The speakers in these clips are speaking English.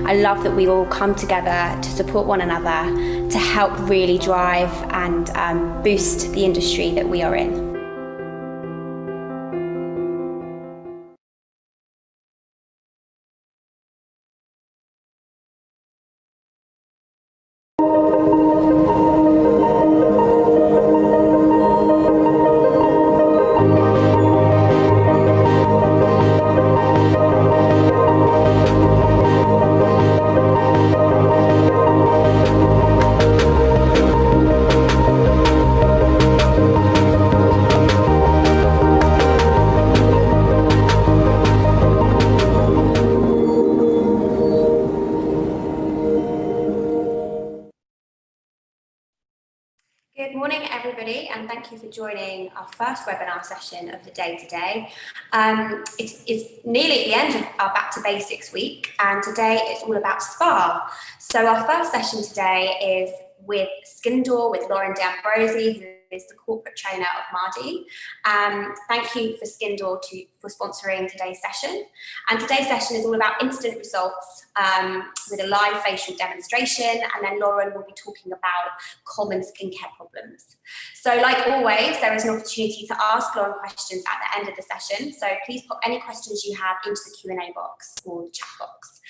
I love that we all come together to support one another to help really drive and boost the industry that we are in. Good morning, everybody, and thank you for joining our first webinar session of the day today. It is nearly at the end of our Back to Basics week, and today it's all about spa. So our first session today is with Skeyndor, with Lauren D'Ambrosi, who is the corporate trainer of Mardi. Thank you for Skeyndor for sponsoring today's session. And today's session is all about instant results with a live facial demonstration, and then Lauren will be talking about common skincare problems. So like always, there is an opportunity to ask Lauren questions at the end of the session. So please put any questions you have into the Q&A box or the chat box.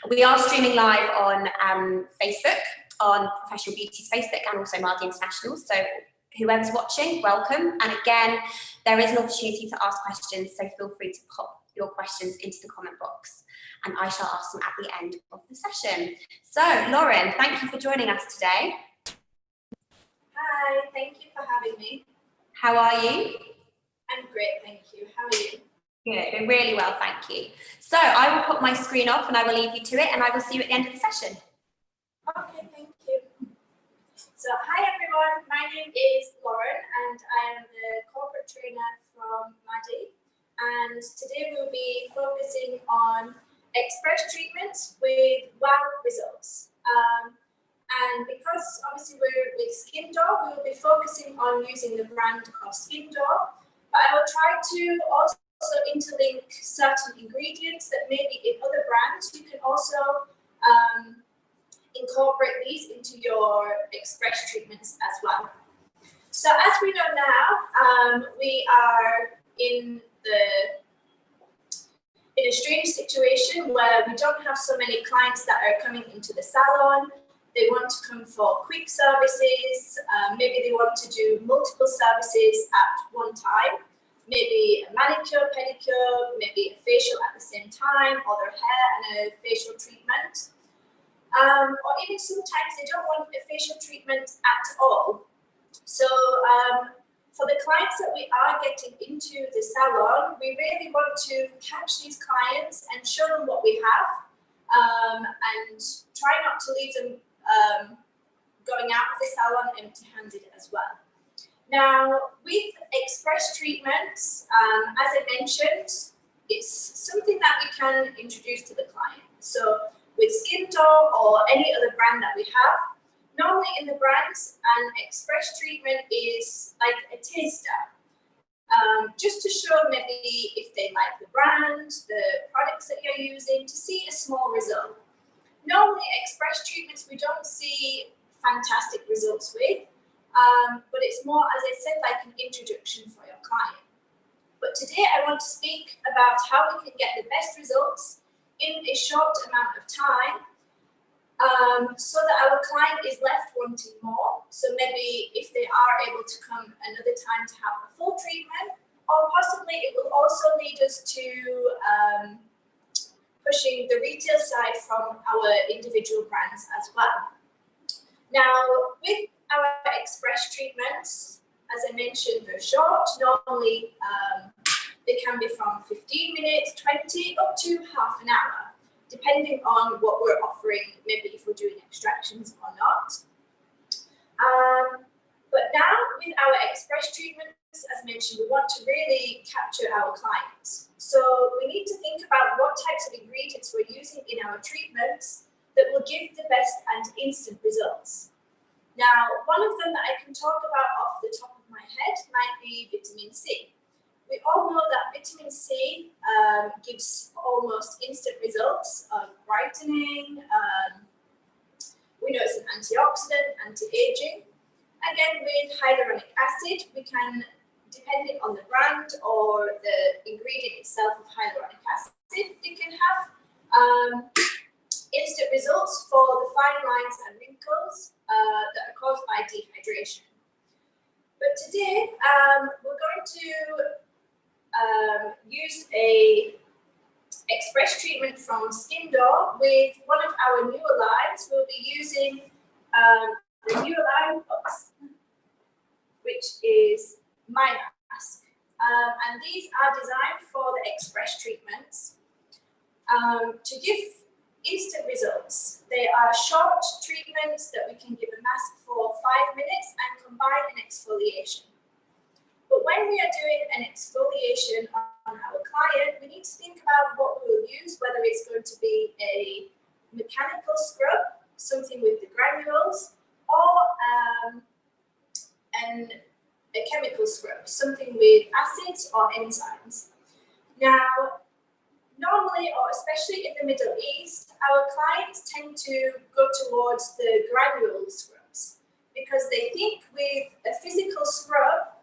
We are streaming live on Facebook, on Professional Beauty's Facebook, and also Mardi International. So whoever's watching, welcome. And again, there is an opportunity to ask questions, so feel free to pop your questions into the comment box, and I shall ask them at the end of the session. So, Lauren, thank you for joining us today. Hi, thank you for having me. How are you? I'm great, thank you. How are you? Good, really well, thank you. So, I will put my screen off and I will leave you to it, and I will see you at the end of the session. Okay, thank you. So, hi everyone, my name is Lauren and I am the corporate trainer from Mardi, and today we'll be focusing on express treatments with wow results. And because obviously we're with Skeyndor, we will be focusing on using the brand of Skeyndor, but I will try to also interlink certain ingredients that may be in other brands. You can also incorporate these into your express treatments as well. So as we know now, we are in a strange situation where we don't have so many clients that are coming into the salon. They want to come for quick services. Maybe they want to do multiple services at one time. Maybe a manicure, pedicure, maybe a facial at the same time, or their hair and a facial treatment. Or even sometimes they don't want a facial treatment at all. So for the clients that we are getting into the salon, we really want to catch these clients and show them what we have, and try not to leave them going out of the salon empty-handed as well. Now, with express treatments, as I mentioned, it's something that we can introduce to the client. So with Skeyndor or any other brand that we have, normally in the brands, an express treatment is like a taster, just to show maybe if they like the brand, the products that you're using, to see a small result. Normally, express treatments we don't see fantastic results with, but it's more, as I said, like an introduction for your client. But today I want to speak about how we can get the best results in a short amount of time, so that our client is left wanting more. So maybe if they are able to come another time to have a full treatment, or possibly it will also lead us to pushing the retail side from our individual brands as well. Now, with our express treatments, as I mentioned, they're short. Normally, they can be from 15 minutes, 20, up to half an hour, depending on what we're offering, maybe if we're doing extractions or not. But now, with our express treatments, as mentioned, we want to really capture our clients. So we need to think about what types of ingredients we're using in our treatments that will give the best and instant results. Now, one of them that I can talk about off the top of my head might be vitamin C. We all know that vitamin C gives almost instant results of brightening. We know it's an antioxidant, anti-aging. Again, with hyaluronic acid, we can, depending on the brand or the ingredient itself of hyaluronic acid, it can have instant results for the fine lines and wrinkles that are caused by dehydration. But today, we're going to use a express treatment from Skeyndor with one of our newer lines. We'll be using the newer line, which is My Mask. And these are designed for the express treatments to give instant results. They are short treatments that we can give a mask for 5 minutes and combine an exfoliation. But when we are doing an exfoliation on our client, we need to think about what we will use, whether it's going to be a mechanical scrub, something with the granules, or a chemical scrub, something with acids or enzymes. Now, normally, or especially in the Middle East, our clients tend to go towards the granule scrubs because they think with a physical scrub,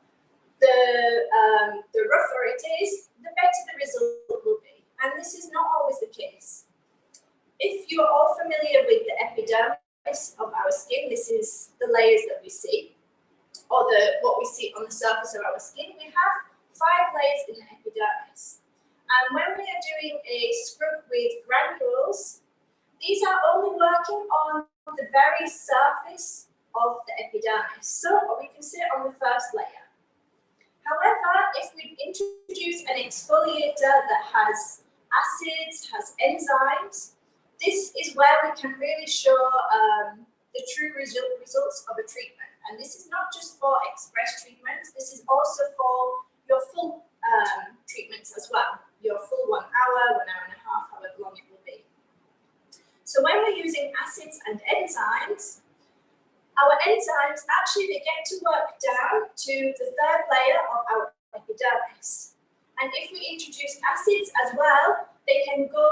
the rougher it is, the better the result will be. And this is not always the case. If you're all familiar with the epidermis of our skin, this is the layers that we see, or what we see on the surface of our skin. We have 5 layers in the epidermis. And when we are doing a scrub with granules, these are only working on the very surface of the epidermis. So we can see it on the first layer. However, if we introduce an exfoliator that has acids, has enzymes, this is where we can really show the true results of a treatment. And this is not just for express treatments, this is also for your full treatments as well. Your full 1 hour, 1 hour and a half, however long it will be. So when we're using acids and enzymes, our enzymes actually, they get to work down to the 3rd layer of our epidermis. And if we introduce acids as well, they can go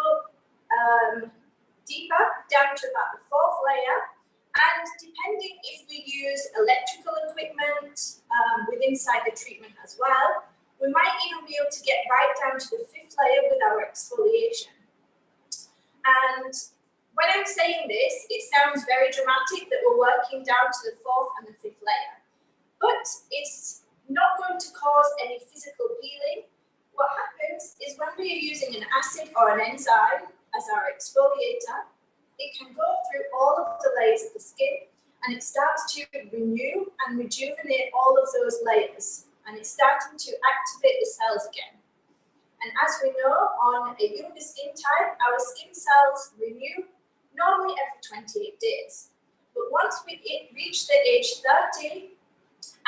deeper down to about the 4th layer. And depending if we use electrical equipment with inside the treatment as well, we might even be able to get right down to the 5th layer with our exfoliation. And when I'm saying this, it sounds very dramatic that we're working down to the 4th and the 5th layer. But it's not going to cause any physical peeling. What happens is when we are using an acid or an enzyme as our exfoliator, it can go through all of the layers of the skin and it starts to renew and rejuvenate all of those layers. And it's starting to activate the cells again. And as we know, on a younger skin type, our skin cells renew normally every 28 days. But once we reach the age 30,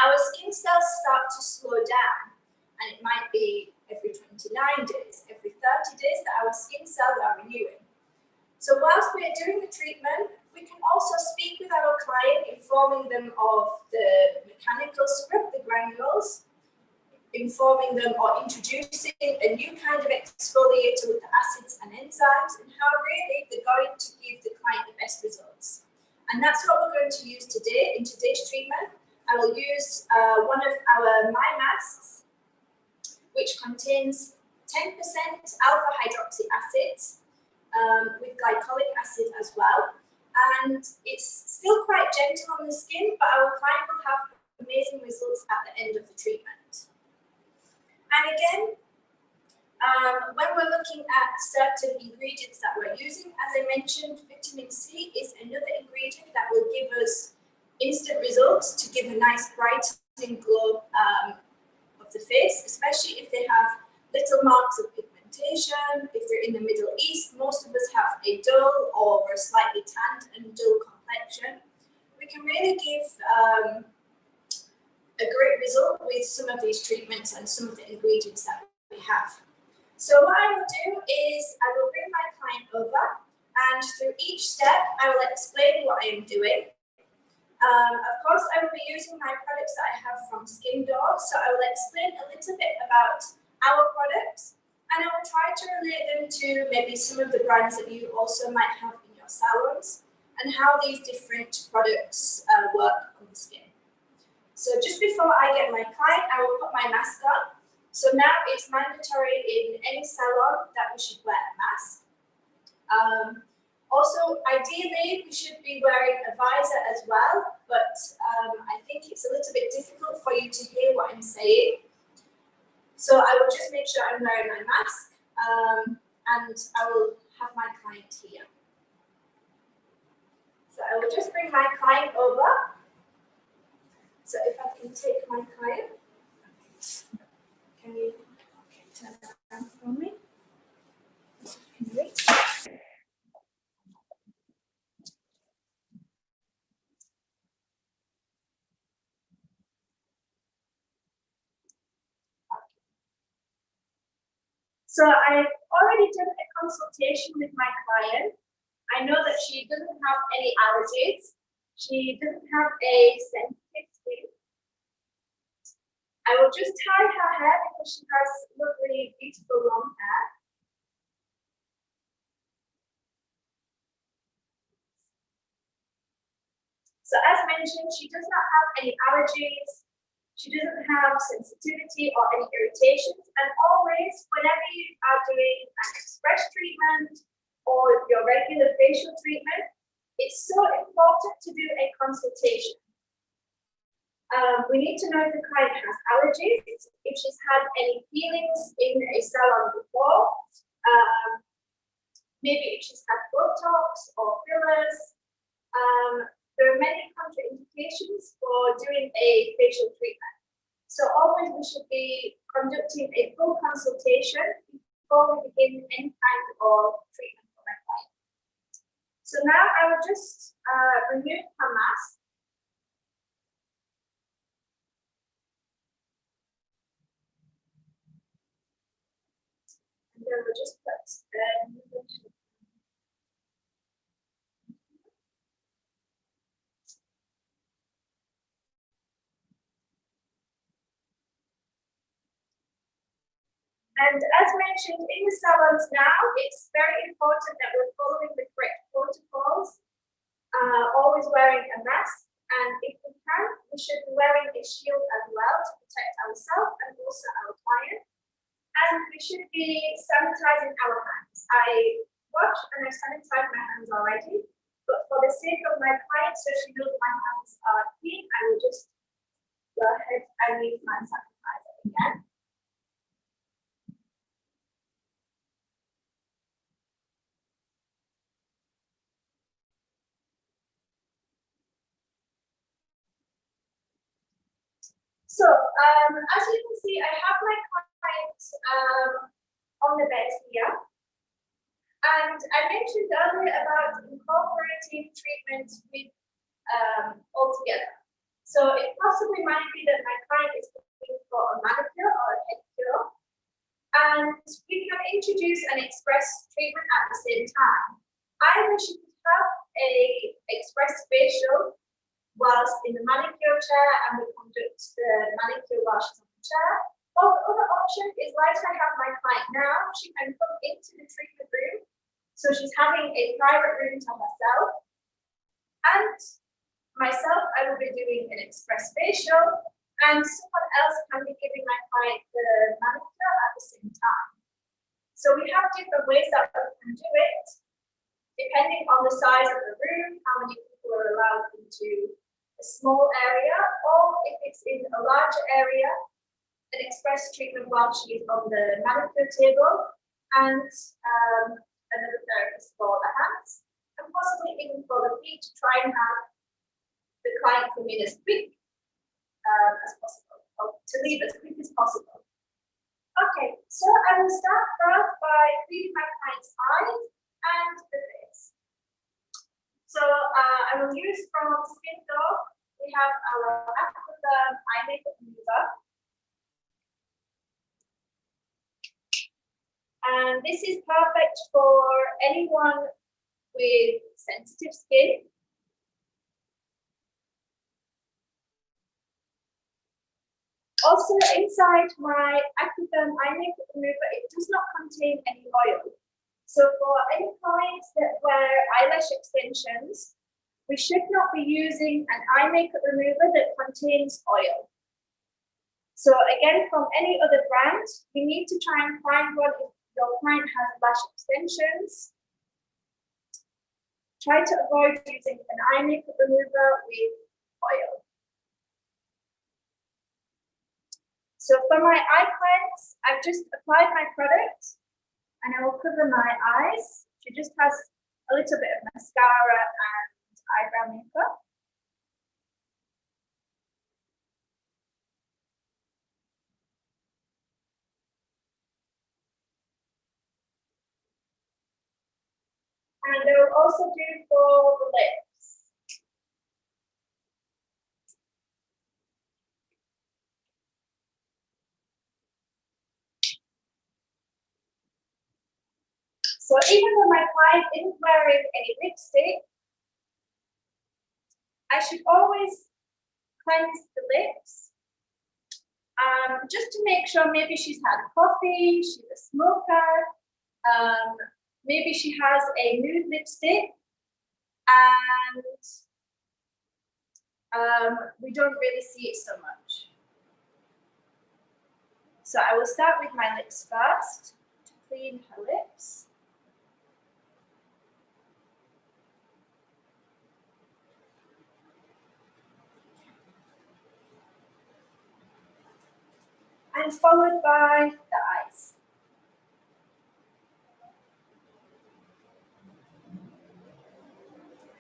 our skin cells start to slow down. And it might be every 29 days, every 30 days that our skin cells are renewing. So whilst we are doing the treatment, we can also speak with our client, informing them of the mechanical scrub, the granules, informing them or introducing a new kind of exfoliator with the acids and enzymes, and how really they're going to give the client the best results. And that's what we're going to use today in today's treatment. I will use one of our My Masks, which contains 10% alpha hydroxy acids with glycolic acid as well. And it's still quite gentle on the skin, but our client will have amazing results at the end of the treatment. And again, when we're looking at certain ingredients that we're using, as I mentioned, vitamin C is another ingredient that will give us instant results to give a nice brightening glow of the face, especially if they have little marks of pigmentation. If they're in the Middle East, most of us have a dull or a slightly tanned and dull complexion. We can really give a great result with some of these treatments and some of the ingredients that we have. So what I will do is I will bring my client over, and through each step I will explain what I am doing. Of course, I will be using my products that I have from Skeyndor, so I will explain a little bit about our products, and I will try to relate them to maybe some of the brands that you also might have in your salons, and how these different products work on the skin. So just before I get my client, I will put my mask on. So now it's mandatory in any salon that we should wear a mask. Also, ideally, we should be wearing a visor as well, but I think it's a little bit difficult for you to hear what I'm saying. So I will just make sure I'm wearing my mask, and I will have my client here. So I will just bring my client over. So if I can take my client, can you turn that around for me? Great. So I've already done a consultation with my client. I know that she doesn't have any allergies. She doesn't have a sensitive skin. I will just tie her hair because she has lovely, beautiful long hair. So as mentioned, she does not have any allergies. She doesn't have sensitivity or any irritations. And always, whenever you are doing an express treatment or your regular facial treatment, it's so important to do a consultation. We need to know if the client has allergies, if she's had any peelings in a salon before, maybe if she's had Botox or fillers. There are many contraindications for doing a facial treatment. So always we should be conducting a full consultation before we begin any kind of treatment for my client. So now I will just remove her mask. And then we'll just put and as mentioned, in the salons now, it's very important that we're following the correct protocols, always wearing a mask, and if we can, we should be wearing a shield as well to protect ourselves and also our client. And we should be sanitizing our hands. I wash and I sanitize my hands already, but for the sake of my client, so she knows my hands are clean, I will just go ahead and use my sanitizer again. So, as you can see, I have my client on the bed here. And I mentioned earlier about incorporating treatments with all together. So it possibly might be that my client is looking for a manicure or a pedicure. And we can introduce an express treatment at the same time. Either she could have a express facial whilst in the manicure chair and we conduct the manicure while she's on the chair. Or the other option is like I have my client now, she can come into the treatment room. So she's having a private room to herself. And myself, I will be doing an express facial, and someone else can be giving my client the manicure at the same time. So we have different ways that we can do it, depending on the size of the room, how many people are allowed into a small area, or if it's in a larger area, an express treatment while she is on the manicure table, and another therapist for the hands, and possibly even for the feet to try and have the client come in as quick as possible, or to leave as quick as possible. Okay, so I will start first by cleaning my client's eyes and the face. So I will use from Skeyndor. We have our Aquifer eye makeup remover. And this is perfect for anyone with sensitive skin. Also, inside my Aquifer eye makeup remover, it does not contain any oil. So for any clients that wear eyelash extensions, we should not be using an eye makeup remover that contains oil. So again, from any other brand, you need to try and find one if your client has lash extensions. Try to avoid using an eye makeup remover with oil. So for my eye cleanse, I've just applied my product and I will cover my eyes. She just has a little bit of mascara and eyebrow makeup. And I will also do for the lips. So even though my client isn't wearing any lipstick, I should always cleanse the lips. Just to make sure maybe she's had coffee, she's a smoker, maybe she has a nude lipstick, and we don't really see it so much. So I will start with my lips first to clean her lips. And followed by the eyes.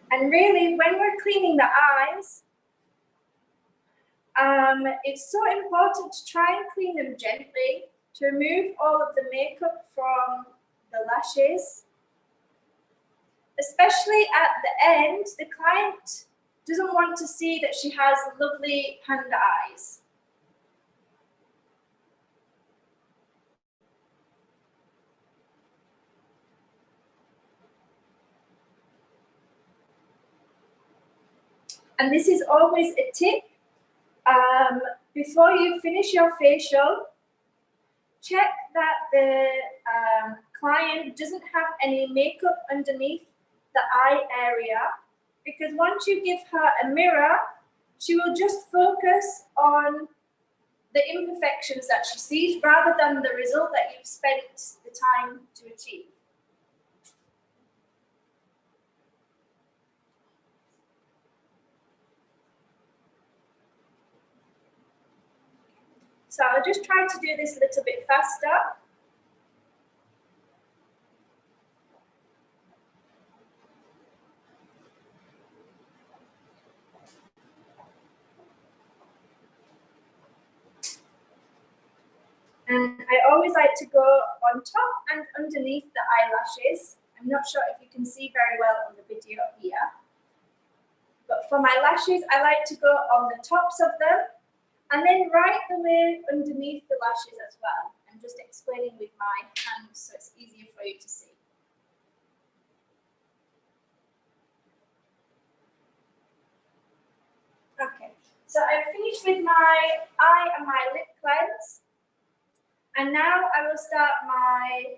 And really, when we're cleaning the eyes, it's so important to try and clean them gently to remove all of the makeup from the lashes. Especially at the end, the client doesn't want to see that she has lovely panda eyes. And this is always a tip. Before you finish your facial, check that the client doesn't have any makeup underneath the eye area, because once you give her a mirror, she will just focus on the imperfections that she sees rather than the result that you've spent the time to achieve. So I'll just try to do this a little bit faster. And I always like to go on top and underneath the eyelashes. I'm not sure if you can see very well on the video here. But for my lashes, I like to go on the tops of them and then right the way underneath the lashes as well. I'm just explaining with my hands so it's easier for you to see. Okay, so I've finished with my eye and my lip cleanse. And now I will start my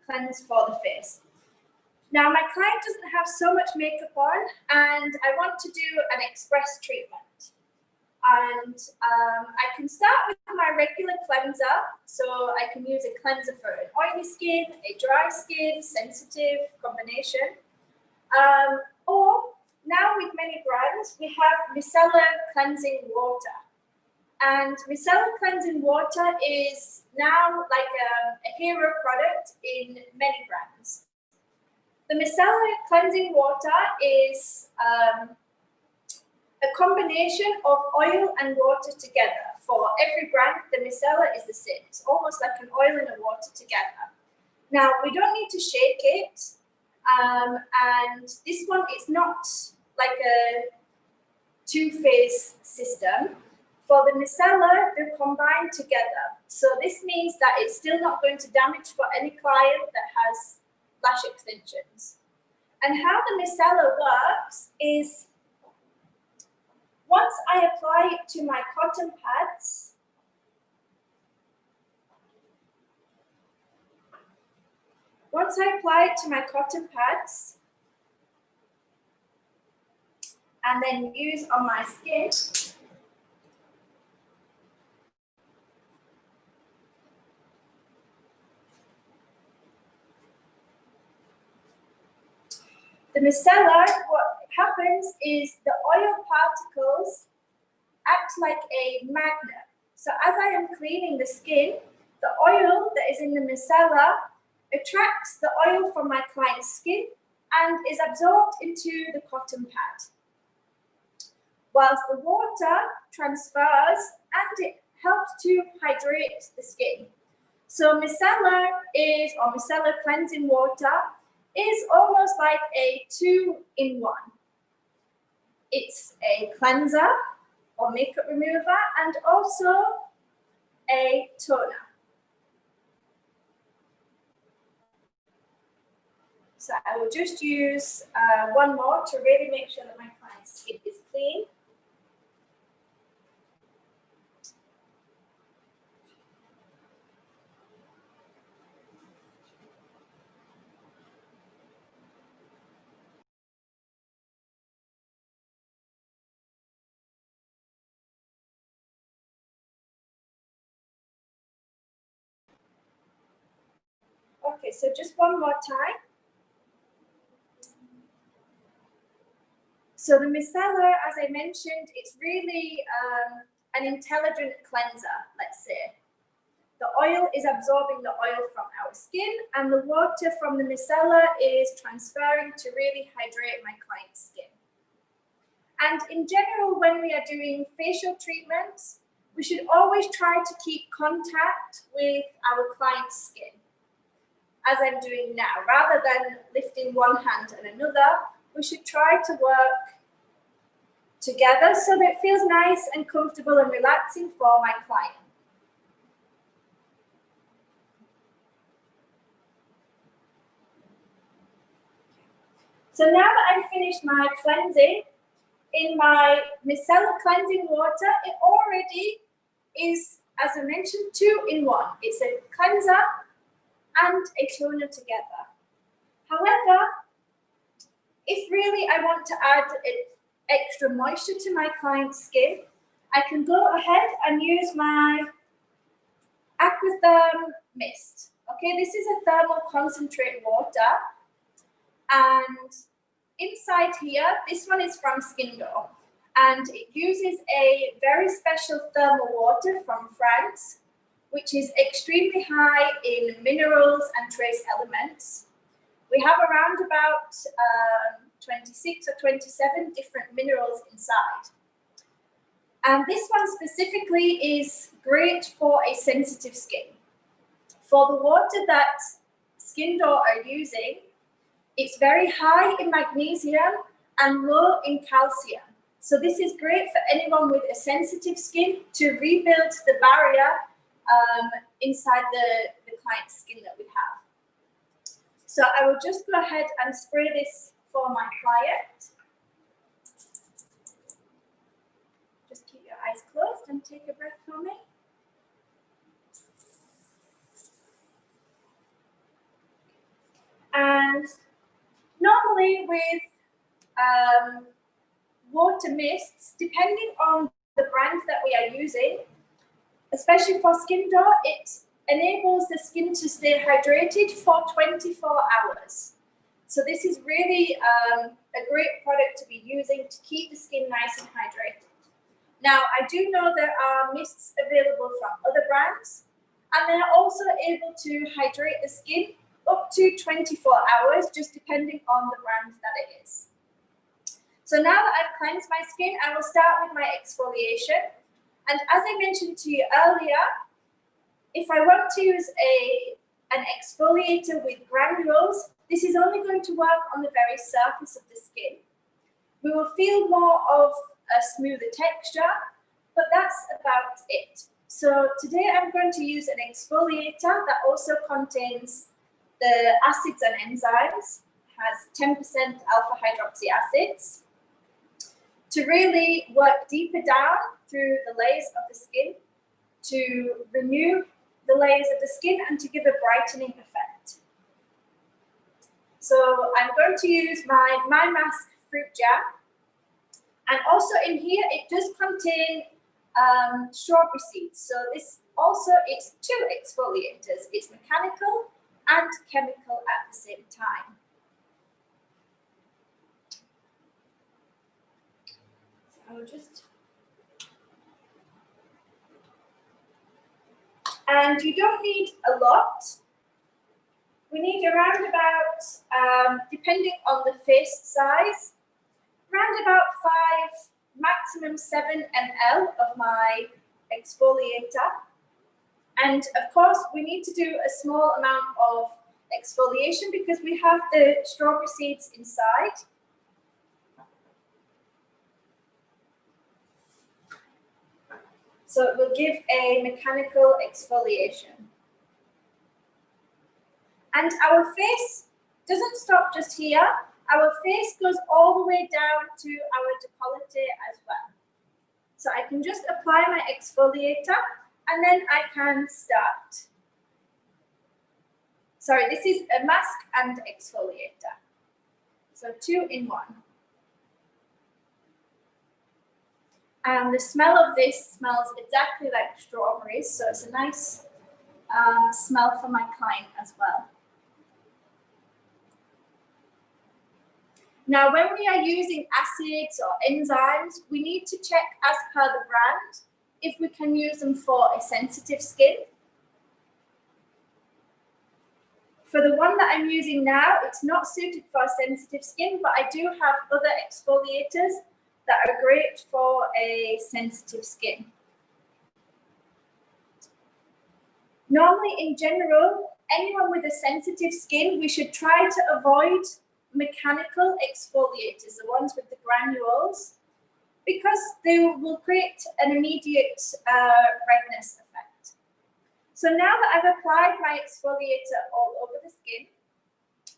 cleanse for the face. Now my client doesn't have so much makeup on and I want to do an express treatment. And I can start with my regular cleanser, so I can use a cleanser for an oily skin, a dry skin, sensitive combination. Or now with many brands, we have Micellar cleansing water. And Micellar cleansing water is now like a hero product in many brands. The Micellar cleansing water is a combination of oil and water together. For every brand, the Micellar is the same. It's almost like an oil and a water together. Now, we don't need to shake it. And this one is not like a two-phase system. For the Micellar, they're combined together. So this means that it's still not going to damage for any client that has lash extensions. And how the Micellar works is Once I apply it to my cotton pads, and then use on my skin, the micellar, what happens is the oil particles act like a magnet. So as I am cleaning the skin, the oil that is in the micellar attracts the oil from my client's skin and is absorbed into the cotton pad, whilst the water transfers and it helps to hydrate the skin. So micellar cleansing water is almost like a 2-in-1. It's a cleanser or makeup remover and also a toner. So I will just use one more to really make sure that my client's skin is clean. Okay, so just one more time. So the micellar, as I mentioned, it's really an intelligent cleanser, let's say. The oil is absorbing the oil from our skin and the water from the micellar is transferring to really hydrate my client's skin. And in general, when we are doing facial treatments, we should always try to keep contact with our client's skin, as I'm doing now. Rather than lifting one hand and another, we should try to work together so that it feels nice and comfortable and relaxing for my client. So now that I've finished my cleansing, in my micellar cleansing water, it already is, as I mentioned, 2-in-1. It's a cleanser and a toner together. However, if really I want to add extra moisture to my client's skin, I can go ahead and use my Aquifer Mist. Okay, this is a thermal concentrate water, and inside here, this one is from Skeyndor, and it uses a very special thermal water from France, which is extremely high in minerals and trace elements. We have around about 26 or 27 different minerals inside. And this one specifically is great for a sensitive skin. For the water that Skeyndor are using, it's very high in magnesium and low in calcium. So this is great for anyone with a sensitive skin to rebuild the barrier inside the client's skin that we have. So I will just go ahead and spray this for my client. Just keep your eyes closed and take a breath for me. And normally with water mists, depending on the brand that we are using, especially for Skeyndor, it enables the skin to stay hydrated for 24 hours. So this is really a great product to be using to keep the skin nice and hydrated. Now, I do know there are mists available from other brands, and they're also able to hydrate the skin up to 24 hours, just depending on the brand that it is. So now that I've cleansed my skin, I will start with my exfoliation. And as I mentioned to you earlier, if I want to use an exfoliator with granules, this is only going to work on the very surface of the skin. We will feel more of a smoother texture, but that's about it. So today I'm going to use an exfoliator that also contains the acids and enzymes, has 10% alpha hydroxy acids, to really work deeper down through the layers of the skin, to renew the layers of the skin and to give a brightening effect. So I'm going to use my Mask fruit jam. And also in here, it does contain strawberry seeds. So this also, it's two exfoliators. It's mechanical and chemical at the same time. So I'll just... And you don't need a lot. We need around about, depending on the face size, around about 5, maximum 7 ml of my exfoliator. And of course, we need to do a small amount of exfoliation because we have the strawberry seeds inside. So it will give a mechanical exfoliation. And our face doesn't stop just here. Our face goes all the way down to our décolleté as well. So I can just apply my exfoliator and then I can start. Sorry, this is a mask and exfoliator. So 2 in 1. And the smell of this smells exactly like strawberries, so it's a nice smell for my client as well. Now, when we are using acids or enzymes, we need to check as per the brand if we can use them for a sensitive skin. For the one that I'm using now, it's not suited for a sensitive skin, but I do have other exfoliators that are great for a sensitive skin. Normally, in general, anyone with a sensitive skin, we should try to avoid mechanical exfoliators, the ones with the granules, because they will create an immediate redness effect. So now that I've applied my exfoliator all over the skin,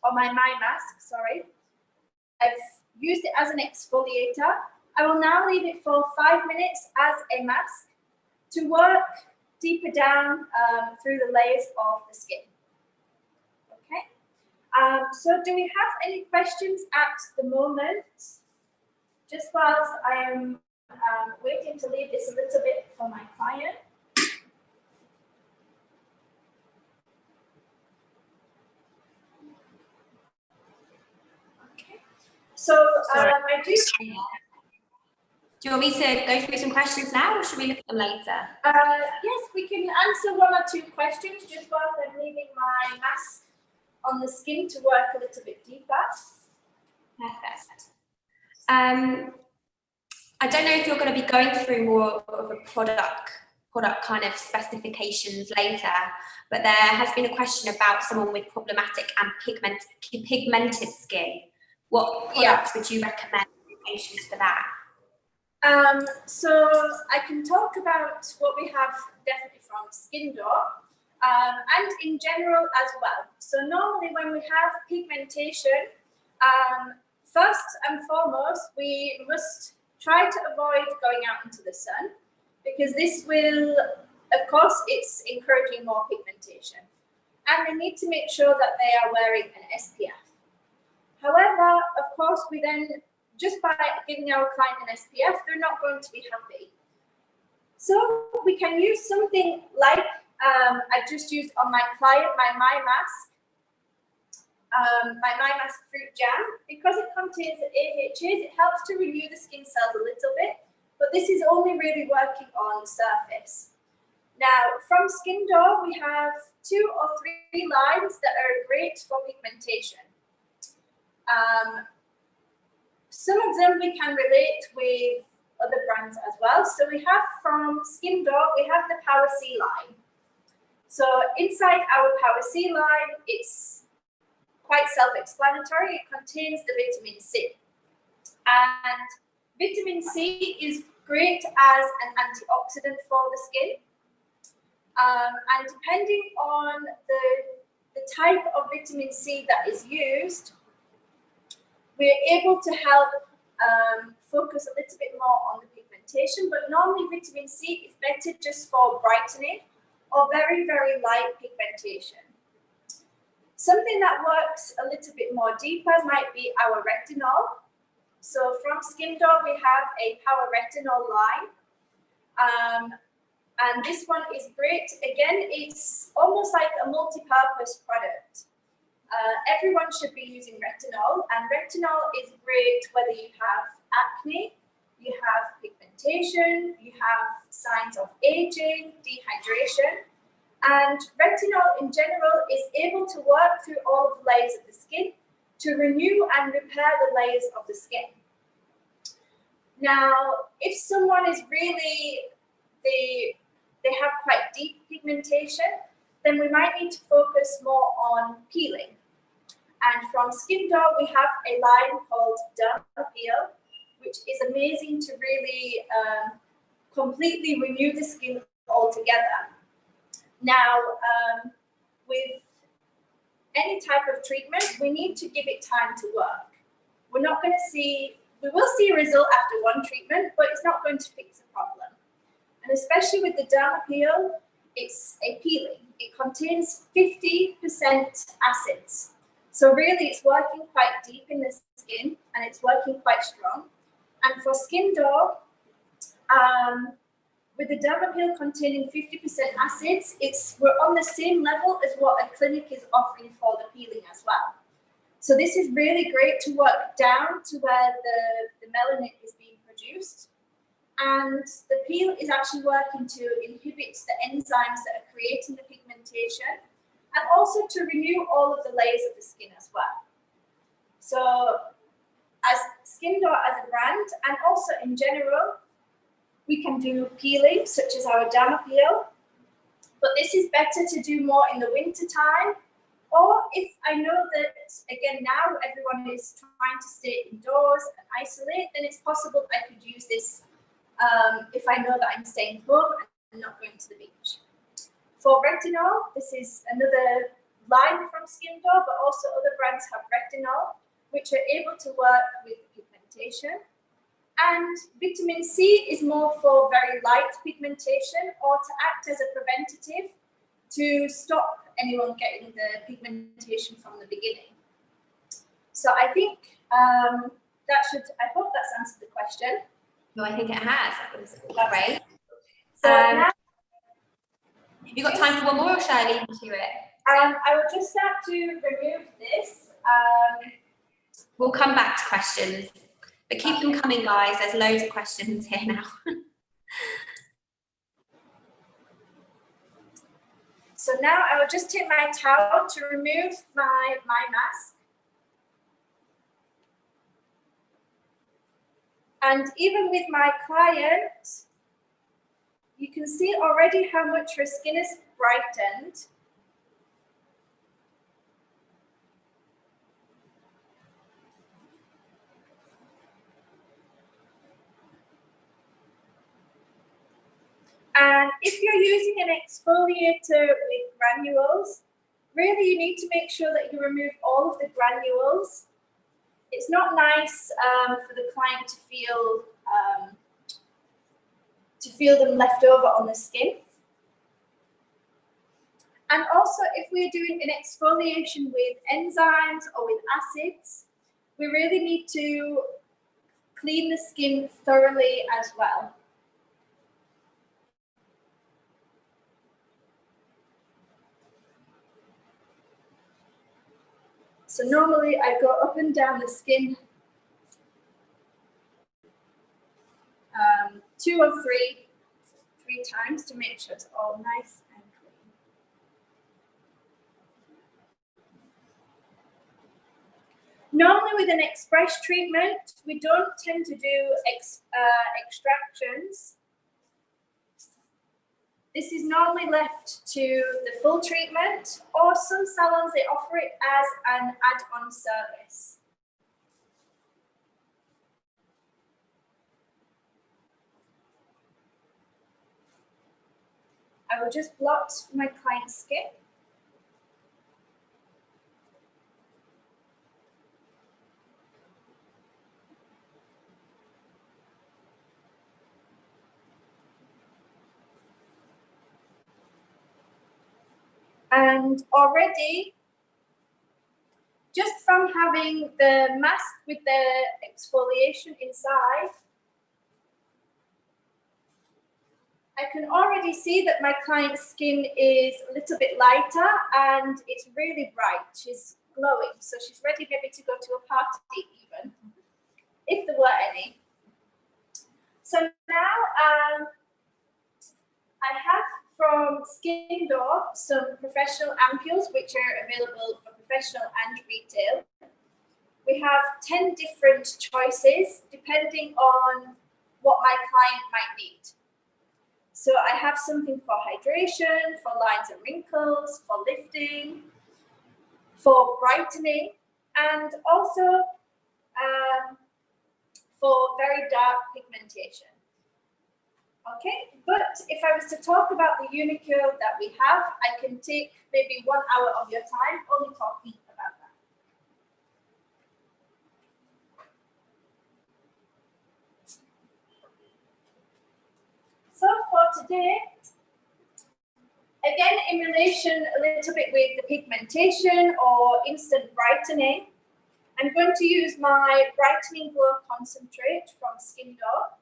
or my mask, sorry, I've used it as an exfoliator, I will now leave it for 5 minutes as a mask to work deeper down through the layers of the skin. Okay. So do we have any questions at the moment? Just whilst I am waiting to leave this a little bit for my client. Okay. So I do. Do you want me to go through some questions now, or should we look at them later? Yes, we can answer 1 or 2 questions just while I'm leaving my mask on the skin to work a little bit deeper. Perfect. I don't know if you're going to be going through more of a product kind of specifications later, but there has been a question about someone with problematic and pigmented skin. What products would you recommend for patients for that? So I can talk about what we have definitely from Skeyndor, and in general as well. So normally when we have pigmentation, first and foremost, we must try to avoid going out into the sun, because this will, of course, it's encouraging more pigmentation. And they need to make sure that they are wearing an SPF. However, of course, we then, just by giving our client an SPF, they're not going to be happy. So we can use something like I just used on my client, my Mask fruit jam. Because it contains AHAs, it helps to renew the skin cells a little bit, but this is only really working on the surface. Now, from Skeyndor, we have 2 or 3 lines that are great for pigmentation. Some of them we can relate with other brands as well. So we have from Skeyndor, we have the Power C line. So inside our Power C line, it's quite self-explanatory. It contains the vitamin C. And vitamin C is great as an antioxidant for the skin. And depending on the type of vitamin C that is used, we're able to help focus a little bit more on the pigmentation, but normally vitamin C is better just for brightening or very, very light pigmentation. Something that works a little bit more deeper might be our retinol. So from Skeyndor, we have a Power Retinol line. And this one is great. Again, it's almost like a multi-purpose product. Everyone should be using retinol, and retinol is great whether you have acne, you have pigmentation, you have signs of aging, dehydration. And retinol in general is able to work through all of the layers of the skin to renew and repair the layers of the skin. Now, if someone is really, they have quite deep pigmentation, then we might need to focus more on peeling. And from Skeyndor, we have a line called Derma Peel, which is amazing to really completely renew the skin altogether. Now, with any type of treatment, we need to give it time to work. We're not going to see, we will see a result after one treatment, but it's not going to fix the problem. And especially with the Derma Peel, it's a peeling. It contains 50% acids. So really it's working quite deep in the skin and it's working quite strong. And for Skeyndor, with the Derma Peel containing 50% acids, we're on the same level as what a clinic is offering for the peeling as well. So this is really great to work down to where the melanin is being produced. And the peel is actually working to inhibit the enzymes that are creating the pigmentation and also to renew all of the layers of the skin as well. So as Skeyndor as a brand and also in general, we can do peeling such as our Derma Peel, but this is better to do more in the winter time. Or if I know that, again, now everyone is trying to stay indoors and isolate, then it's possible I could use this if I know that I'm staying home and not going to the beach. For retinol, this is another line from Skeyndor, but also other brands have retinol, which are able to work with pigmentation. And vitamin C is more for very light pigmentation or to act as a preventative to stop anyone getting the pigmentation from the beginning. So I think I hope that's answered the question. No, I think it has. That was great. So now, have you got time for one more, or shall I leave you to it? I will just start to remove this. We'll come back to questions, but keep them coming, guys. There's loads of questions here now. So now I will just take my towel to remove my mask. And even with my client, you can see already how much her skin is brightened. And if you're using an exfoliator with granules, really you need to make sure that you remove all of the granules. It's not nice for the client to feel them left over on the skin. And also, if we're doing an exfoliation with enzymes or with acids, we really need to clean the skin thoroughly as well. So normally I go up and down the skin 2 or 3 times to make sure it's all nice and clean. Normally with an express treatment, we don't tend to do extractions. This is normally left to the full treatment, or some salons, they offer it as an add-on service. I will just blot my client's skin. And already, just from having the mask with the exfoliation inside, I can already see that my client's skin is a little bit lighter and it's really bright. She's glowing, so she's ready maybe to go to a party even, if there were any. So now I have from Skeyndor some professional ampules which are available for professional and retail. We have 10 different choices depending on what my client might need. So I have something for hydration, for lines and wrinkles, for lifting, for brightening, and also for very dark pigmentation. Okay, but if I was to talk about the Unicure that we have, I can take maybe 1 hour of your time only talking about that. So for today, again, in relation a little bit with the pigmentation or instant brightening, I'm going to use my Brightening Glow Concentrate from Skeyndor.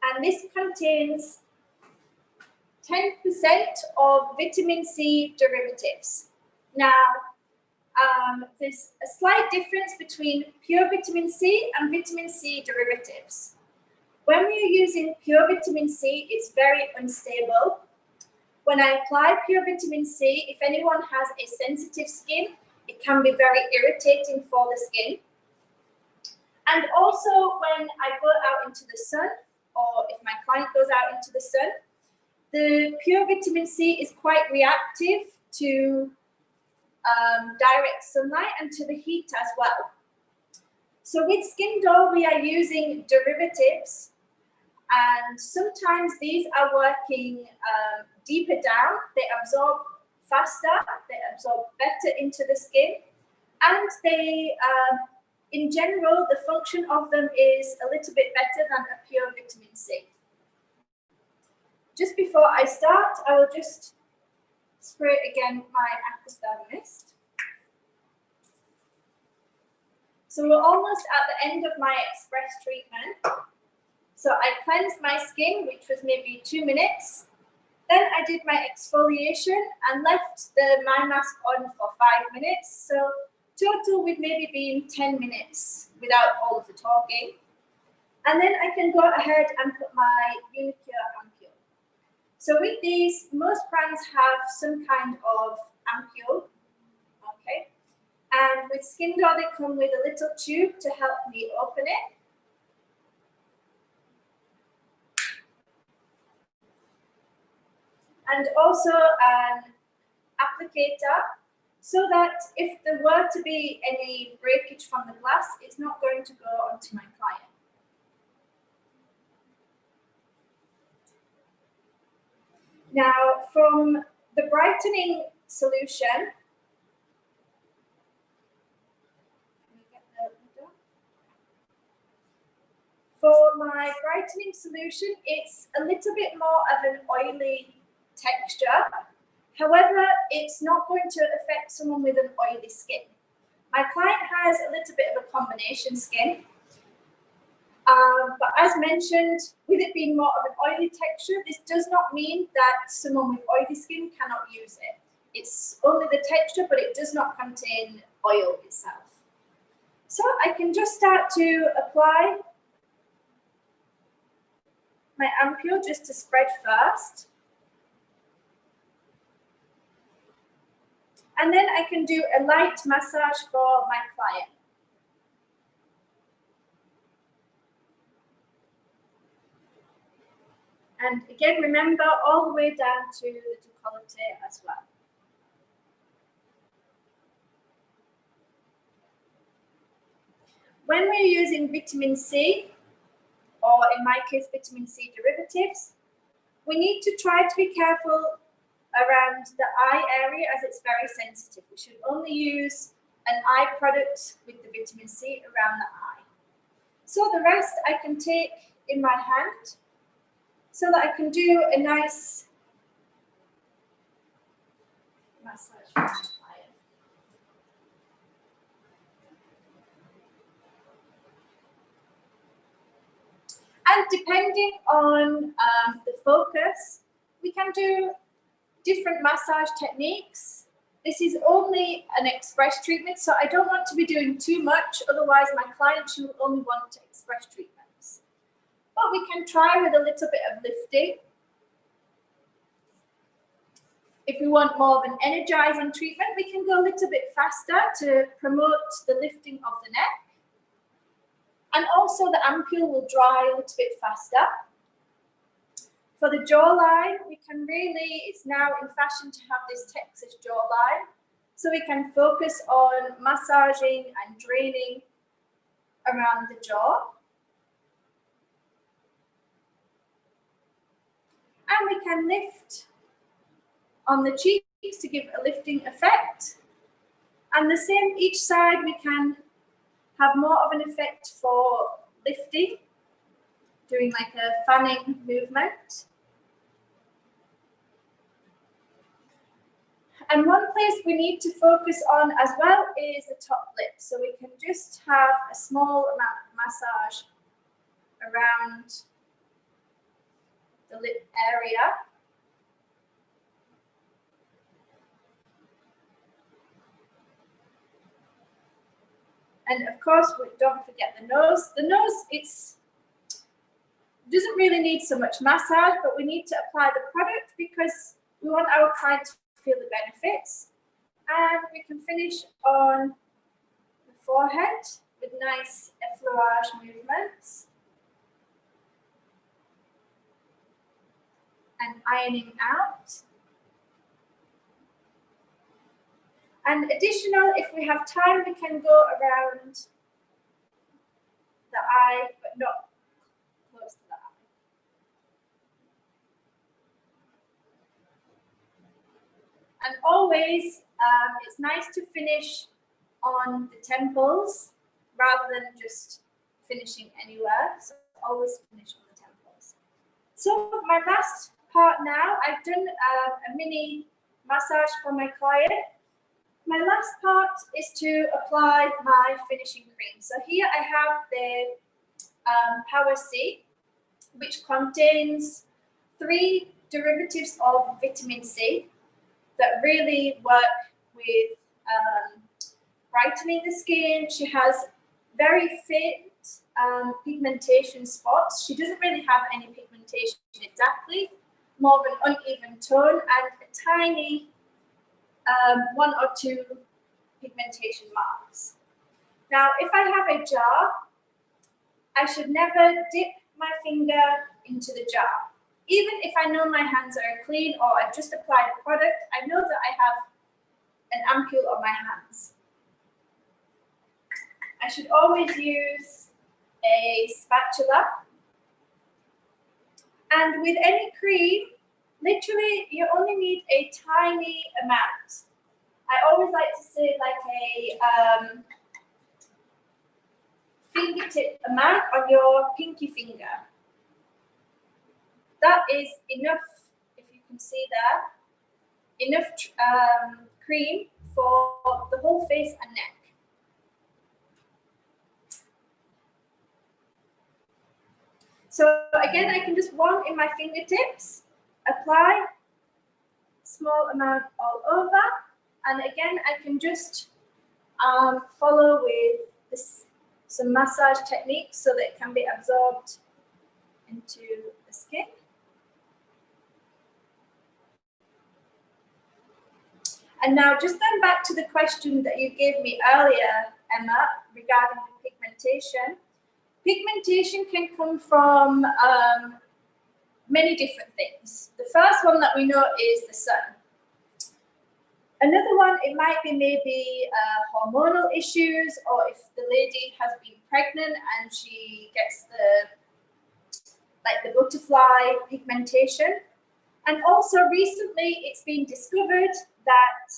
And this contains 10% of vitamin C derivatives. Now, there's a slight difference between pure vitamin C and vitamin C derivatives. When we're using pure vitamin C, it's very unstable. When I apply pure vitamin C, if anyone has a sensitive skin, it can be very irritating for the skin. And also when I go out into the sun, or if my client goes out into the sun, the pure vitamin C is quite reactive to direct sunlight and to the heat as well. So with Skeyndor, we are using derivatives, and sometimes these are working deeper down. They absorb faster, they absorb better into the skin, and they, in general, the function of them is a little bit better than a pure vitamin C. Just before I start, I will just spray again my Aquifer Mist. So we're almost at the end of my express treatment. So I cleansed my skin, which was maybe 2 minutes. Then I did my exfoliation and left my mask on for 5 minutes. So total would maybe be 10 minutes without all of the talking. And then I can go ahead and put my Unicure ampule. So with these, most brands have some kind of ampule, okay? And with Skeyndor, they come with a little tube to help me open it. And also an applicator, so that if there were to be any breakage from the glass, it's not going to go onto my client. Now, from the brightening solution, for my brightening solution, it's a little bit more of an oily texture. However, it's not going to affect someone with an oily skin. My client has a little bit of a combination skin. But as mentioned, with it being more of an oily texture, this does not mean that someone with oily skin cannot use it. It's only the texture, but it does not contain oil itself. So I can just start to apply my ampule just to spread first. And then I can do a light massage for my client. And again, remember all the way down to the décolleté as well. When we're using vitamin C, or in my case, vitamin C derivatives, we need to try to be careful around the eye area as it's very sensitive. We should only use an eye product with the vitamin C around the eye. So the rest I can take in my hand so that I can do a nice massage for my client. And depending on the focus, we can do different massage techniques. This is only an express treatment, so I don't want to be doing too much, otherwise my client will only want express treatments. But we can try with a little bit of lifting. If we want more of an energizing treatment, we can go a little bit faster to promote the lifting of the neck. And also the ampule will dry a little bit faster. For the jawline, we can really, it's now in fashion to have this Texas jawline. So we can focus on massaging and draining around the jaw. And we can lift on the cheeks to give a lifting effect. And the same each side, we can have more of an effect for lifting, doing like a fanning movement. And one place we need to focus on as well is the top lip. So we can just have a small amount of massage around the lip area. And of course, we don't forget the nose. The nose, doesn't really need so much massage, but we need to apply the product because we want our client to feel the benefits. And we can finish on the forehead with nice effleurage movements. And ironing out. And additional, if we have time, we can go around the eye, but not close to the eye. And always, it's nice to finish on the temples rather than just finishing anywhere. So always finish on the temples. So my last part now, I've done a mini massage for my client. My last part is to apply my finishing cream. So here I have the Power C, which contains 3 derivatives of vitamin C that really work with brightening the skin. She has very faint pigmentation spots. She doesn't really have any pigmentation exactly, more of an uneven tone and a tiny 1 or 2 pigmentation marks. Now, if I have a jar, I should never dip my finger into the jar. Even if I know my hands are clean or I've just applied a product, I know that I have an ampule on my hands. I should always use a spatula. And with any cream, literally, you only need a tiny amount. I always like to say like a fingertip amount on your pinky finger. That is enough, if you can see there, enough cream for the whole face and neck. So again, I can just warm in my fingertips, apply small amount all over, and again I can just follow with this, some massage techniques so that it can be absorbed into the skin. And now just going back to the question that you gave me earlier, Emma, regarding the pigmentation. Pigmentation can come from many different things. The first one that we know is the sun. Another one, it might be maybe hormonal issues, or if the lady has been pregnant and she gets the butterfly pigmentation. And also recently it's been discovered that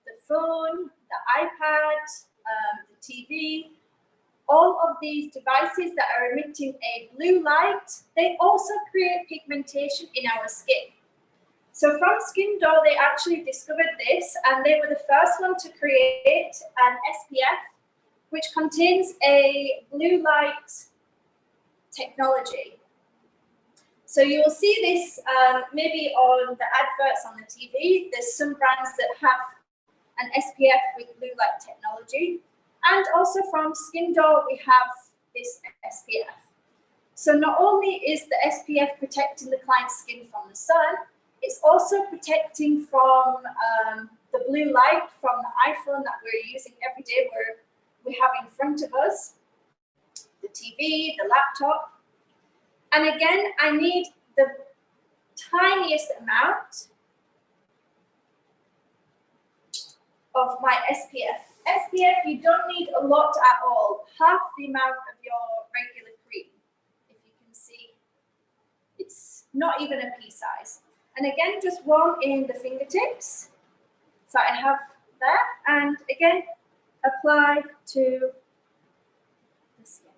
the phone, the iPad, the TV, all of these devices that are emitting a blue light, they also create pigmentation in our skin. So from Skeyndor, they actually discovered this, and they were the first one to create an SPF which contains a blue light technology. So you will see this maybe on the adverts on the TV. There's some brands that have an SPF with blue light technology. And also from Skeyndor, we have this SPF. So not only is the SPF protecting the client's skin from the sun, it's also protecting from the blue light from the iPhone that we're using every day, we have in front of us, the TV, the laptop. And again, I need the tiniest amount of my SPF. SPF, you don't need a lot at all, half the amount of your regular cream. If you can see, it's not even a pea size. And again, just warm in the fingertips. So I have that, and again, apply to the skin.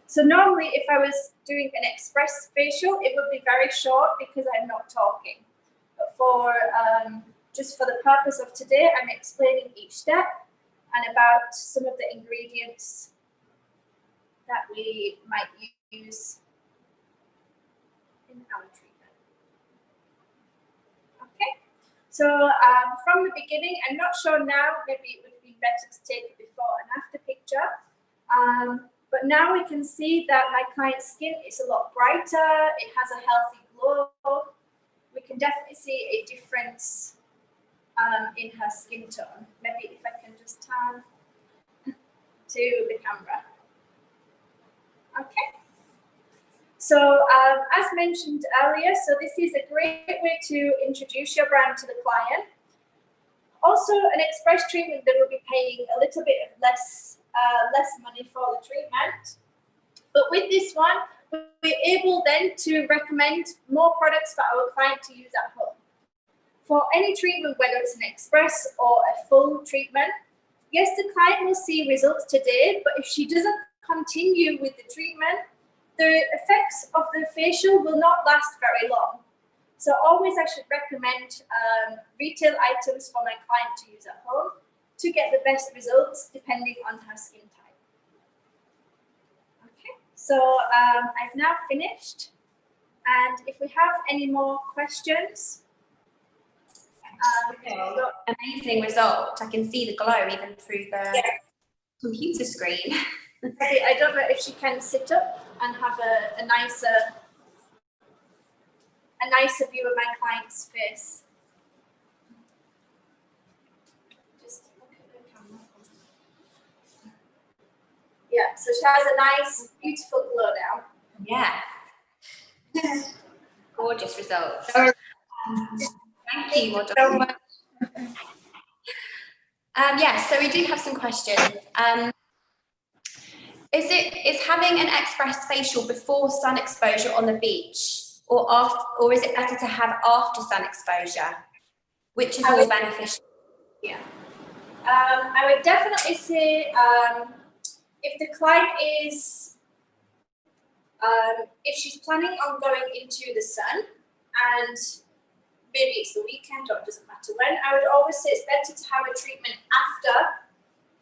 So normally, if I was doing an express facial, it would be very short because I'm not talking. But for just for the purpose of today, I'm explaining each step and about some of the ingredients that we might use in our treatment. Okay, so from the beginning, I'm not sure now, maybe it would be better to take a before and after picture. But now we can see that my client's skin is a lot brighter, it has a healthy glow. We can definitely see a difference in her skin tone. Maybe if I can just turn to the camera. Okay. So as mentioned earlier, so this is a great way to introduce your brand to the client. Also an express treatment that will be paying a little bit of less money for the treatment. But with this one, we're able then to recommend more products for our client to use at home. For any treatment, whether it's an express or a full treatment, yes, the client will see results today, but if she doesn't continue with the treatment, the effects of the facial will not last very long. So always I should recommend retail items for my client to use at home to get the best results depending on her skin type. Okay, so I've now finished, and if we have any more questions. Amazing result. I can see the glow even through the computer screen. I don't know if she can sit up and have a nicer view of my client's face. Just look at the camera. Yeah, so she has a nice, beautiful glow now. Yeah. Gorgeous results. Thank you, Model. Yes, so we do have some questions. Is having an express facial before sun exposure on the beach, or after, or is it better to have after sun exposure? Which is more beneficial? Yeah, I would definitely say if the client is, if she's planning on going into the sun and maybe it's the weekend or it doesn't matter when, I would always say it's better to have a treatment after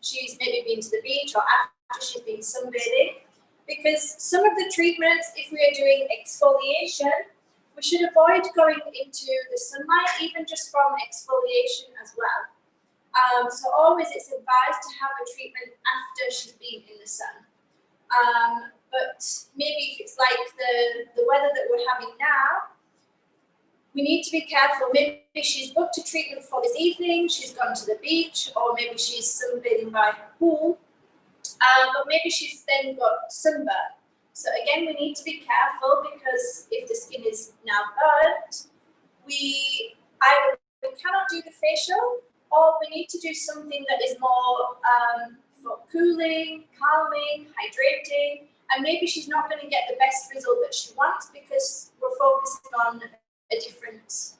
she's maybe been to the beach or after she's been sunbathing, because some of the treatments, if we are doing exfoliation, we should avoid going into the sunlight, even just from exfoliation as well. So always it's advised to have a treatment after she's been in the sun. But maybe if it's like the weather that we're having now, we need to be careful. Maybe she's booked a treatment for this evening, she's gone to the beach, or maybe she's sunbathing by her pool, but maybe she's then got sunburn. So again, we need to be careful, because if the skin is now burnt, we either cannot do the facial, or we need to do something that is more for cooling, calming, hydrating, and maybe she's not going to get the best result that she wants because we're focusing on a different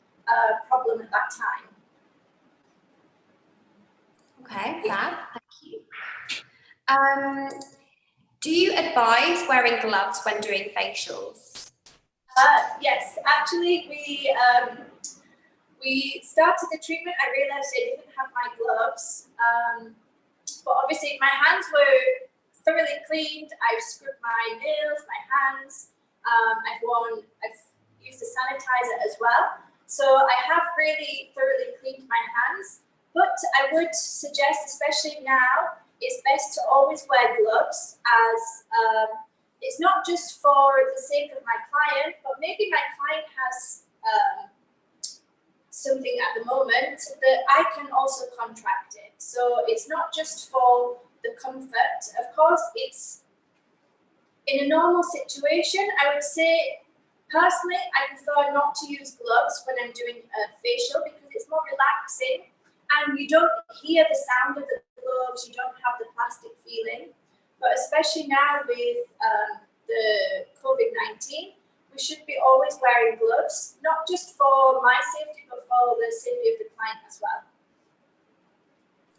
problem at that time. Okay, fab, thank you. Do you advise wearing gloves when doing facials? Yes, actually, we started the treatment. I realized I didn't have my gloves, but obviously my hands were thoroughly cleaned. I've scrubbed my nails, my hands. I've used the sanitizer as well. So I have really thoroughly cleaned my hands. But I would suggest, especially now, it's best to always wear gloves, as it's not just for the sake of my client, but maybe my client has something at the moment that I can also contract it. So it's not just for the comfort. Of course, it's in a normal situation, I would say, personally, I prefer not to use gloves when I'm doing a facial because it's more relaxing and you don't hear the sound of the gloves, you don't have the plastic feeling. But especially now with the COVID-19, we should be always wearing gloves, not just for my safety, but for the safety of the client as well.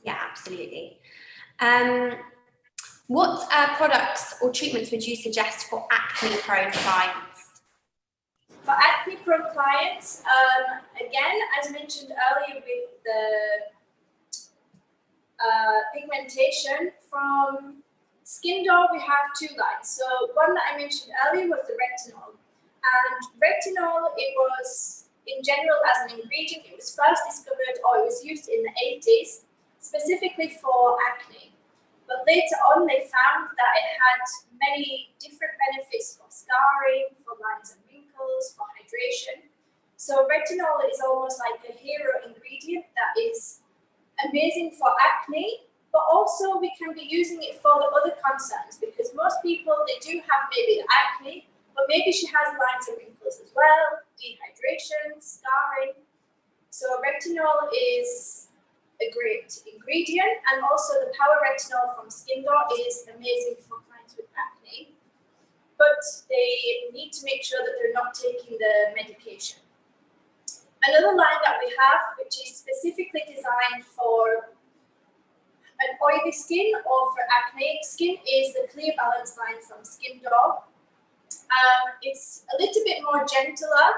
Yeah, absolutely. What products or treatments would you suggest for acne-prone clients? For acne-prone clients, again, as mentioned earlier with the pigmentation, from Skeyndor we have two lines. So one that I mentioned earlier was the retinol. And retinol, it was, in general, as an ingredient, it was first discovered, or it was used in the 80s, specifically for acne. But later on, they found that it had many different benefits for scarring, for lines and wrinkles, for hydration. So retinol is almost like a hero ingredient that is amazing for acne, but also we can be using it for the other concerns, because most people, they do have maybe acne, but maybe she has lines and wrinkles as well, dehydration, scarring. So retinol is a great ingredient, and also the power retinol from Skeyndor is amazing for clients with acne, but they need to make sure that they're not taking the medication. Another line that we have, which is specifically designed for an oily skin or for acneic skin, is the Clear Balance line from Skeyndor. It's a little bit more gentler,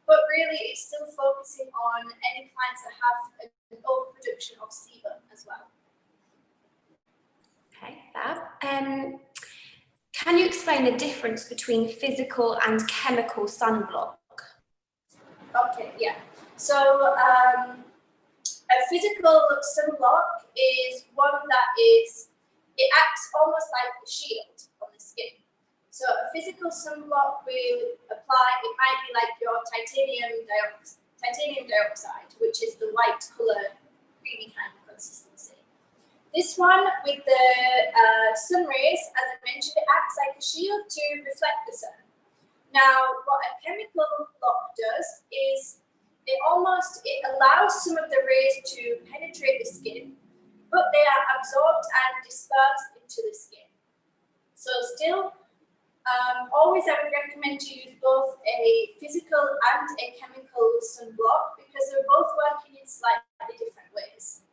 but really it's still focusing on any clients that have an overproduction of sebum as well. Okay, fab. Can you explain the difference between physical and chemical sunblock? Okay, yeah. So a physical sunblock is one that it acts almost like a shield on the skin. So a physical sunblock will apply, it might be like your titanium dioxide, which is the white color, creamy kind of consistency. This one with the sun rays, as I mentioned, it acts like a shield to reflect the sun. Now, what a chemical block does is it allows some of the rays to penetrate the skin, but they are absorbed and dispersed into the skin. So still, always I would recommend to use both a physical and a chemical sunblock because they're both working in slightly different ways.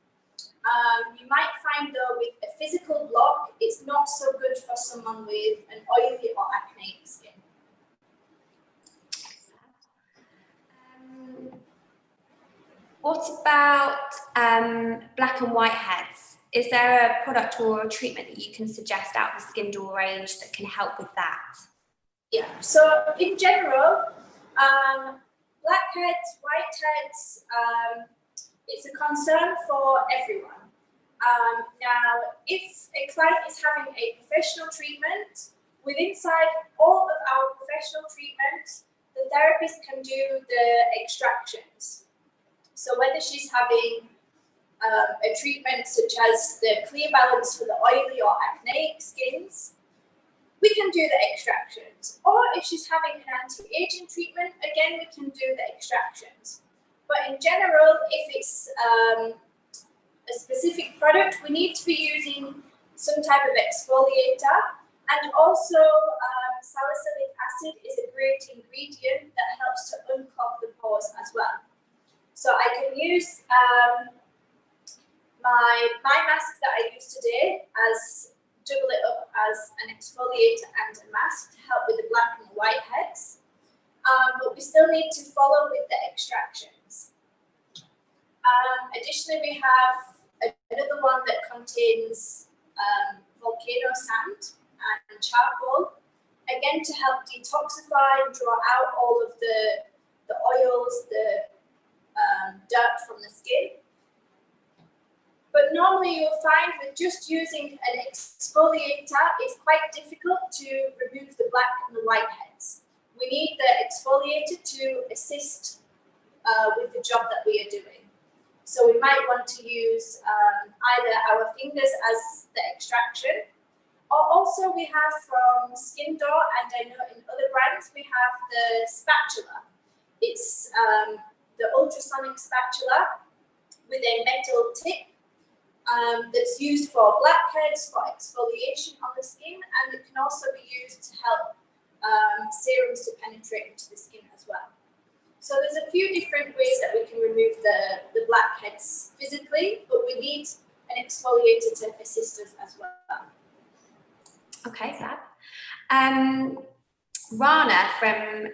You might find though with a physical block, it's not so good for someone with an oily or acneic skin. What about black and white heads? Is there a product or a treatment that you can suggest out of the Skeyndor range that can help with that? Yeah, so in general, blackheads, whiteheads, it's a concern for everyone. Now, if a client is having a professional treatment, inside all of our professional treatment, the therapist can do the extractions. So whether she's having a treatment such as the Clear Balance for the oily or acneic skins, we can do the extractions. Or if she's having an anti-aging treatment, again, we can do the extractions. But in general, if it's a specific product, we need to be using some type of exfoliator. And also, salicylic acid is a great ingredient that helps to unclog the pores as well. So I can use my mask that I use today as double it up as an exfoliator and a mask to help with the black and the white heads. But we still need to follow with the extractions. Additionally, we have another one that contains volcano sand and charcoal, again to help detoxify and draw out all of the oils, the dirt from the skin. But normally you'll find with just using an exfoliator, it's quite difficult to remove the black and the white heads. We need the exfoliator to assist with the job that we are doing. So we might want to use either our fingers as the extraction, or also we have from Skeyndor, and I know in other brands, we have the spatula. It's the ultrasonic spatula with a metal tip that's used for blackheads, for exfoliation on the skin, and it can also be used to help serums to penetrate into the skin as well. So there's a few different ways that we can remove the blackheads physically, but we need an exfoliator to assist us as well. Okay, fab. Rana from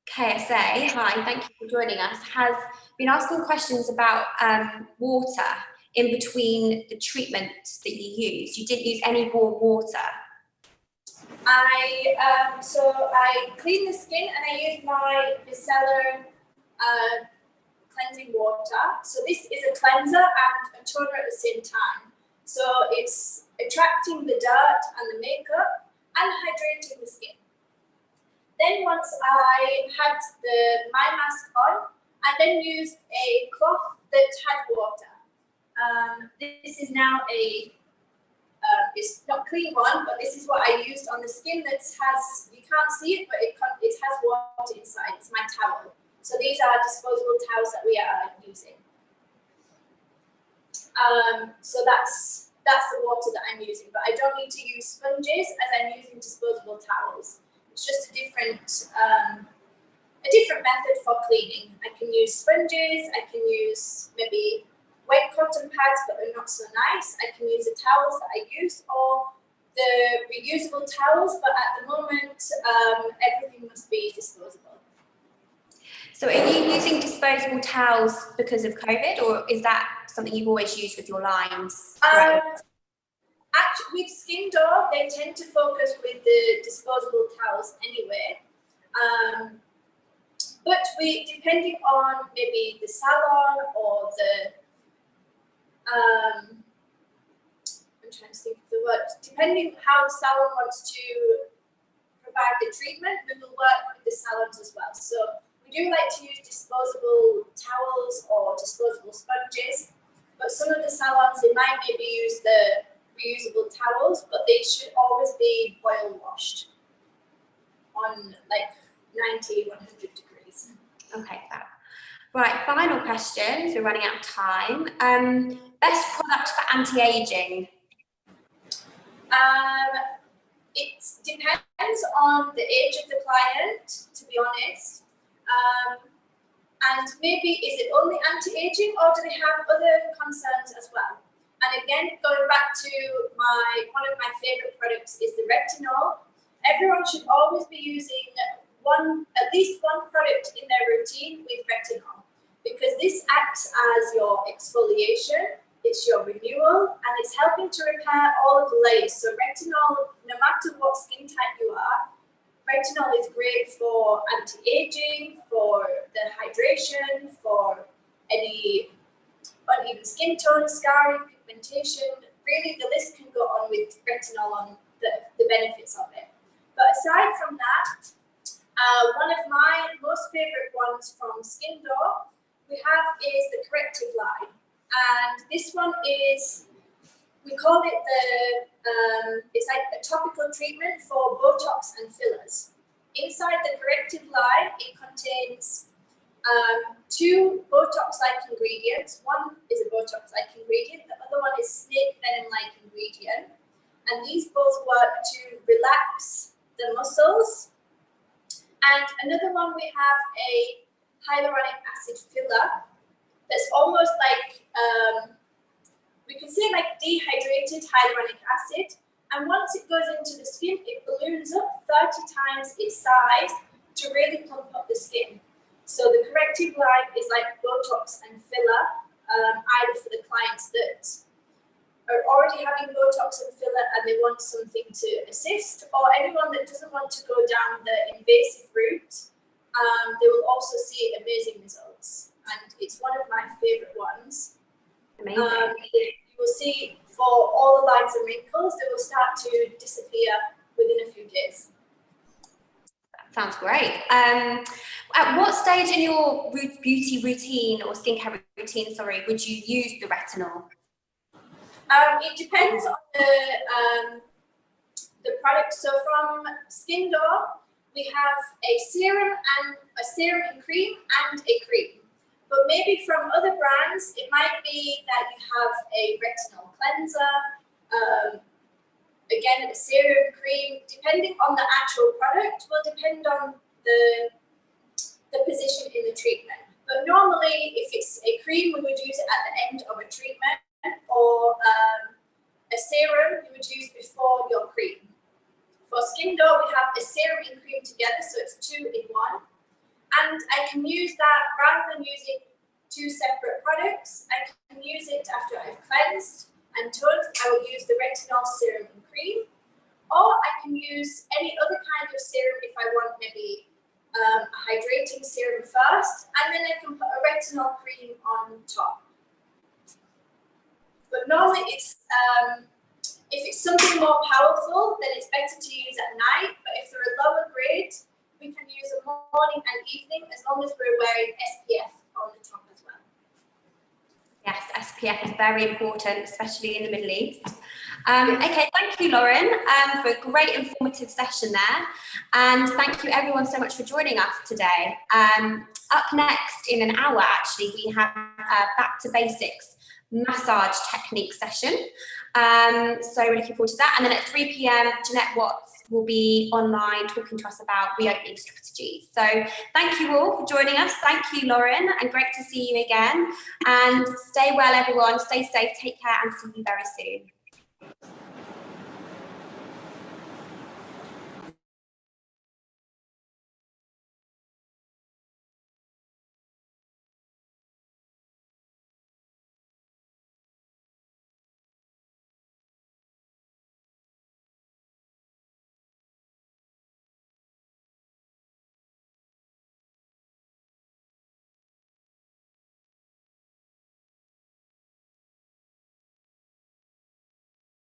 KSA, hi, thank you for joining us, has been asking questions about water in between the treatments that you use. You didn't use any warm water. So I clean the skin and I use my Micellar cleansing water. So this is a cleanser and a toner at the same time. So it's attracting the dirt and the makeup and hydrating the skin. Then once I had my mask on, I then used a cloth that had water. This is now it's not clean one, but this is what I used on the skin that has, you can't see it, but it has water inside. It's my towel. So these are disposable towels that we are using. So that's the water that I'm using, but I don't need to use sponges as I'm using disposable towels. It's just a different method for cleaning. I can use sponges, I can use maybe wet cotton pads, but they're not so nice. I can use the towels that I use, or the reusable towels, but at the moment, everything must be disposable. So are you using disposable towels because of COVID, or is that something you've always used with your lines? Actually, with Skeyndor, they tend to focus with the disposable towels anyway. But depending on maybe the salon or I'm trying to think of the word, depending how the salon wants to provide the treatment, we will work with the salons as well. So we do like to use disposable towels or disposable sponges, but some of the salons, they might maybe use the reusable towels, but they should always be boil washed on like 90, 100 degrees. Okay, fab. Right, final question, so we're running out of time. Best product for anti-aging? It depends on the age of the client, to be honest. And maybe is it only anti-aging, or do they have other concerns as well? And again, going back to one of my favorite products is the Retinol. Everyone should always be using at least one product in their routine with Retinol, because this acts as your exfoliation, it's your renewal, and it's helping to repair all of the layers. So Retinol, no matter what skin type you are, Retinol is great for anti-aging, for the hydration, for any uneven skin tone, scarring, pigmentation. Really, the list can go on with Retinol on the benefits of it. But aside from that, one of my most favorite ones from Skeyndor is the Corrective Line. And this one is, we call it it's like a topical treatment for Botox and fillers. Inside the Corrective Line, it contains 2 Botox-like ingredients. One is a Botox-like ingredient, the other one is snake venom-like ingredient. And these both work to relax the muscles. And another one, we have a hyaluronic acid filler that's almost like, we can say like dehydrated hyaluronic acid, And once it goes into the skin, it balloons up 30 times its size to really plump up the skin. So the Corrective Line is like Botox and filler, either for the clients that are already having Botox and filler and they want something to assist, or anyone that doesn't want to go down the invasive route. They will also see amazing results, and it's one of my favorite ones. Amazing. You will see for all the lines and wrinkles, they will start to disappear within a few days. That sounds great. At what stage in your beauty routine or skincare routine, sorry, would you use the retinol? It depends on the product. So from Skeyndor, we have a serum and cream and a cream. But maybe from other brands, it might be that you have a retinol cleanser, again, a serum, cream, depending on the actual product, will depend on the position in the treatment. But normally, if it's a cream, we would use it at the end of a treatment, or a serum you would use before your cream. For Skeyndor, we have a serum and cream together, so it's 2 in 1. And I can use that rather than using 2 separate products. I can use it after I've cleansed and toned. I will use the retinol serum and cream, or I can use any other kind of serum if I want maybe a hydrating serum first, and then I can put a retinol cream on top. But normally it's if it's something more powerful, then it's better to use at night. But if they're a lower grade, we can use them morning and evening, as long as we're wearing SPF on the top as well. Yes, SPF is very important, especially in the Middle East. Okay, thank you, Lauren, for a great informative session there. And thank you everyone so much for joining us today. Up next in an hour, actually, we have a Back to Basics massage technique session. So we're looking forward to that. And then at 3 p.m, Jeanette Watts will be online talking to us about reopening strategies. So thank you all for joining us. Thank you, Lauren, and great to see you again. And stay well, everyone. Stay safe, take care, and see you very soon.